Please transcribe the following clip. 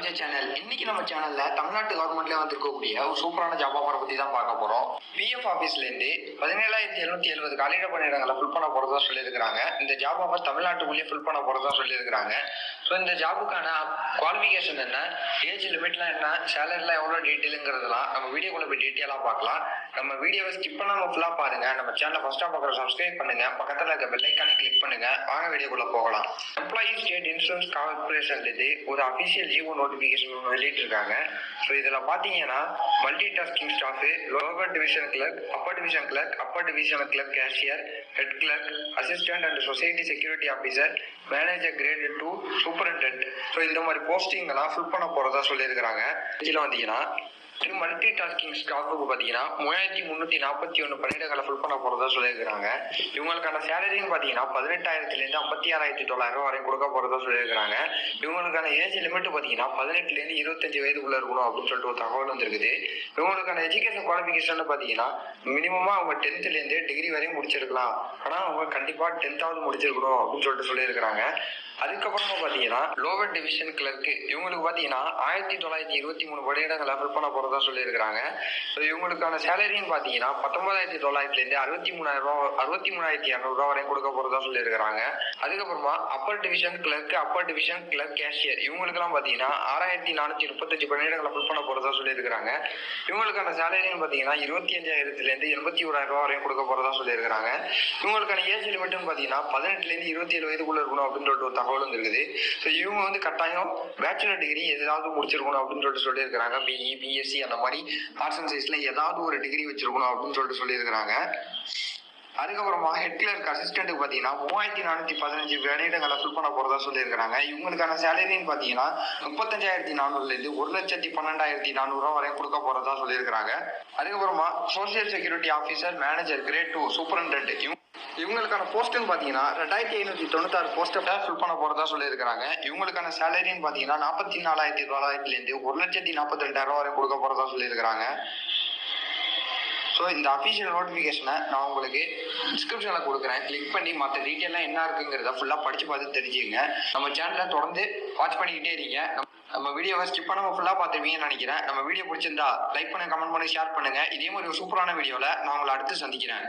Tamil channel. இன்னைக்கு நம்ம சேனல்ல தமிழ்நாட்டு கவர்மெண்ட்ல வந்திருக்கக்கூடிய ஒரு சூப்பரான ஜாப் ஆஃபரை பத்தி தான் பார்க்க போறோம். பிஎஃப் ஆபீஸ்ல இருந்து 17,770 காலியிட பணியிடங்களை ஃபில் பண்ண போறதா சொல்லியிருக்காங்க. இந்த ஜாப் ஆஃபர் தமிழ்நாட்டுக்குள்ளேயே ஃபில் பண்ண போறதா சொல்லியிருக்காங்க. ஸோ இந்த ஜாபுக்கான குவாலிஃபிகேஷன் என்ன, ஏஜ் லிமிட்லாம் என்ன, சேலரிலாம் எவ்வளோ டீட்டெயிலுங்கிறதுலாம் நம்ம வீடியோக்குள்ள போய் டீட்டெயிலாக பார்க்கலாம். நம்ம வீடியோவை ஸ்கிப் பண்ணாம ஃபுல்லாக பாருங்க. நம்ம சேனலை ஃபர்ஸ்ட்டாக பார்க்குற சப்ஸ்கிரைப் பண்ணுங்க, பக்கத்தில் இருக்க பெல் ஐக்கானை கிளிக் பண்ணுங்க. வாங்க வீடியோக்குள்ள போகலாம். எம்ப்ளாயி ஸ்டேட் இன்சூரன்ஸ் கார்பரேஷன்ல இது ஒரு அஃபிஷியல் ஜிஓ நோட்டிஃபிகேஷன் வெளியிட்டிருக்காங்க. ஸோ இதில் பார்த்தீங்கன்னா multi tasking staff, lower division clerk, upper division clerk, upper division clerk cashier, head clerk, assistant and society security officer, manager grade 2, superintendent. So இந்த மாதிரி posting எல்லாம் fill பண்ண போறதா சொல்லியிருக்கிறாங்க. இதில் வந்தீங்கன்னா மல்டி டாஸ்கிங் ஸ்டாஃபுக்கு பார்த்தீங்கன்னா 3,341 பணியிடங்களை ஃபில் பண்ண போறதா சொல்லியிருக்கிறாங்க. இவங்களுக்கான சேலரின்னு பார்த்தீங்கன்னா 18,000 56,900 வரை கொடுக்க போறதா சொல்லியிருக்கிறாங்க. இவங்களுக்கான ஏஜ் லிமிட் பார்த்தீங்கன்னா 18 25 வயதுக்குள்ள இருக்கணும் அப்படின்னு சொல்லிட்டு ஒரு தகவல் வந்துருக்குது. இவங்களுக்கான எஜுகேஷன் குவாலிஃபிகேஷன் பார்த்தீங்கன்னா மினிமமா அவங்க 10th டிகிரி வரையும் முடிச்சிருக்கலாம். ஆனால் அவங்க கண்டிப்பா 10th முடிச்சிருக்கணும் அப்படின்னு சொல்லிட்டு சொல்லியிருக்கிறாங்க. அதுக்கப்புறமா பார்த்தீங்கன்னா லோவர் டிவிஷன் கிளர்க் இவங்களுக்கு பார்த்தீங்கன்னா 1923 பணியிடங்களை ஃபில் பண்ண போறதா சொல்லியிருக்கிறாங்க. ஸோ இவங்களுக்கான சேலரின்னு பார்த்தீங்கன்னா 19,900 63,200 வரை கொடுக்க போறதா சொல்லியிருக்கிறாங்க. அதுக்கப்புறமா upper division clerk, upper division clerk cashier இவங்களுக்குலாம் பார்த்தீங்கன்னா 6,435 பணியிடங்களை ஃபில் பண்ண போறதா சொல்லியிருக்கிறாங்க. இவங்களுக்கான சேலரின்னு பார்த்தீங்கன்னா 25,000 81,000 வரையும் கொடுக்க போறதா சொல்லியிருக்கிறாங்க. இவங்களுக்கான ஏஜ் லிமிட்னு பார்த்தீங்கன்னா 18 27 வயதுக்குள்ள இருக்கணும் அப்படின்னு சொல்லிட்டு ஒரு தகவலும் இருக்குது. ஸோ இவங்க வந்து கட்டாயம் பேச்சுலர் டிகிரி ஏதாவது முடிச்சிருக்கணும் அப்படின்னு சொல்லிட்டு சொல்லியிருக்கிறாங்க. பிஇ, பிஎஸ்சி அந்த மாதிரி ஆர்ட்ஸ் அண்ட் சயின்ஸ்ல ஏதாவது ஒரு டிகிரி வச்சிருக்கணும் அப்படின்னு சொல்லிட்டு சொல்லியிருக்கிறாங்க. அதுக்கப்புறமா ஹெட் கிளர்க் அசிஸ்டன்ட்டுக்கு பார்த்தீங்கன்னா 3,415 பணியிடங்களை ஃபில் பண்ண போறதா சொல்லியிருக்கிறாங்க. இவங்களுக்கான சேலரின்னு பார்த்தீங்கன்னா 35,400 1,12,400 வரை கொடுக்க போறதா சொல்லியிருக்கிறாங்க. அதுக்கப்புறமா social security officer, manager grade 2, superintendent இவங்களுக்கான போஸ்ட்னு பார்த்தீங்கன்னா 2,596 போஸ்ட்டை ஃபில் பண்ண போறதா சொல்லியிருக்கிறாங்க. இவங்களுக்கான சேலரின்னு பார்த்தீங்கன்னா 44,900 1,42,000 வரை கொடுக்க போறதா சொல்லியிருக்கிறாங்க. ஸோ இந்த அஃபிஷியல் நோட்டிஃபிகேஷனை நான் உங்களுக்கு டிஸ்கிரிப்ஷனில் கொடுக்குறேன். கிளிக் பண்ணி மற்ற டீட்டெயிலாம் என்ன இருக்குங்கிறத ஃபுல்லாக படித்து பார்த்து தெரிஞ்சுக்கங்க. நம்ம சேனலை தொடர்ந்து வாட்ச் பண்ணிக்கிட்டே இருங்க. நம்ம வீடியோவை ஸ்கிப் பண்ணாமல் ஃபுல்லாக பார்த்துருப்பீங்கன்னு நினைக்கிறேன். நம்ம வீடியோ பிடிச்சிருந்தா லைக் பண்ணுங்க, கமெண்ட் பண்ணி, ஷேர் பண்ணுங்க. இதே மாதிரி ஒரு சூப்பரான வீடியோவில் நான் உங்களை அடுத்து சந்திக்கிறேன்.